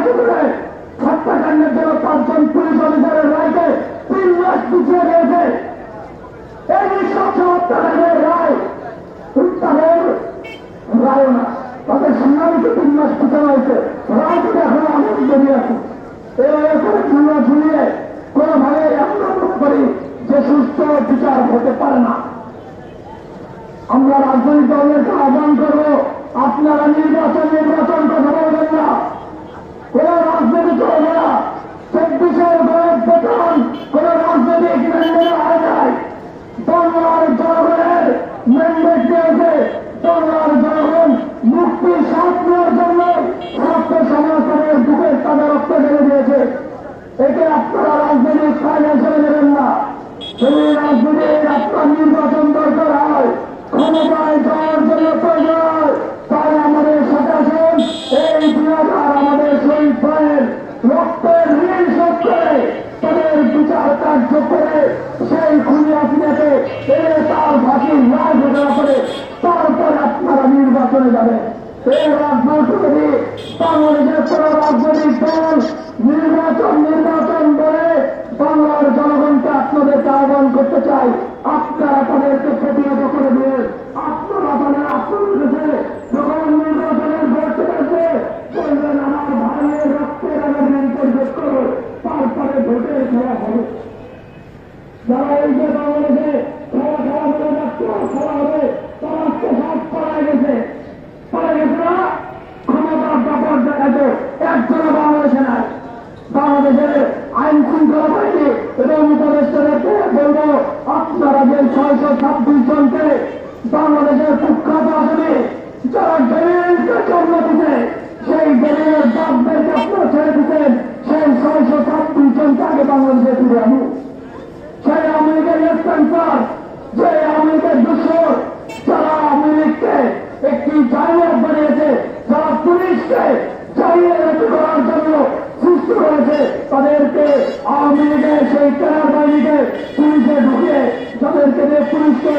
গাজীপুরে হত্যাকাণ্ডের জন্য 5 জন পুলিশ অফিসারের রায়কে 3 মাস পিছিয়ে দিয়েছে। এই নৃশংস হত্যাকাণ্ডের রায় তাদের রায় না, তাদের সংগ্রামীকে 3 মাস পিছানো হয়েছে। রায় থেকে এখন আমি বেরিয়ে আছি। এখানে চুলা ঝুলিয়ে কোনোভাবে আমরা মনে করি যে সুস্থ বিচার হতে পারে না। আমরা রাজনৈতিক দলকে আহ্বান করবো, আপনারা নির্বাচন কথা বলবেন না, কোন রাজনীতি করবে না। 24-এর গরিব বেতন কোন রাজনৈতিক ম্যান্ডেট হয় নাই। বাংলার জনগণের ম্যান্ডেট দিয়েছে। বাংলার জনগণ মুক্তি সাথ নেওয়ার জন্য ছাত্র সমাজ তাদের বুকের তাদের রক্ত ঢেলে দিয়েছে। একে আপনারা রাজনৈতিক ফায়দা হিসেবে নেবেন না। সেই রাজনীতির আপনার নির্বাচন দরকার হয়, ক্ষমতায় যাওয়ার জন্য প্রয়োজন হয়, তাই আমাদের সাথে আসুন। এই 2000 আমাদের শহীদ ভাইয়ের রক্তের ঋণ শোধ করে তাদের বিচার কার্য করে সেই খুনি হাসিনাকে এনে তার ফাঁসির রায় ঘোষণা করে তারপরে আপনারা নির্বাচনে যাবেন। এই রাজনীতি বাংলাদেশের কোন রাজনৈতিক দল নির্বাচন বলে বাংলার জনগণকে আপনাদেরকে আহ্বান করতে চাই, আপনারা তাদেরকে প্রতিহত করে দিয়ে আপনারা তাদের আত্মবিশ্বাসে যখন নির্বাচনের ভোট চলেছে বলবেন আমার ভাইয়ের রক্তের আগে নির্দেশ করো, তারপরে ভোটের খেলা হবে। যারা এই যে বাংলাদেশে খেলা বলে যাচ্ছে খেলা হবে, তারা আজকে সব পাড়ায় গেছে না। ক্ষমতার ব্যাপার দেখাচ্ছে একজনও বাংলাদেশে নাই। বাংলাদেশের আইন শৃঙ্খলা বাহিনী এবং উপদেষ্টাদেরকে বলবো, আপনারা যে 626 জনকে বাংলাদেশের কুখ্যাত আসামি যারা দলিলকে জন্ম দিতে সেই দলিলের বাপদেরকে আপনারা ছেড়ে দিতেন, সেই 626 জনকে আগে বাংলাদেশে ফিরে আনুন। সেই আওয়ামী লীগের স্পেন্সার, যে আওয়ামী লীগের দুশোর যারা আওয়ামী লীগকে একটি জায়গা বানিয়েছে, যারা পুলিশকে চাইয়ে করার জন্য সৃষ্টি করেছে, তাদেরকে আওয়ামী লীগের সেই ক্যাডার বাহিনীকে পুলিশে ঢুকিয়ে যাদেরকে পুলিশকে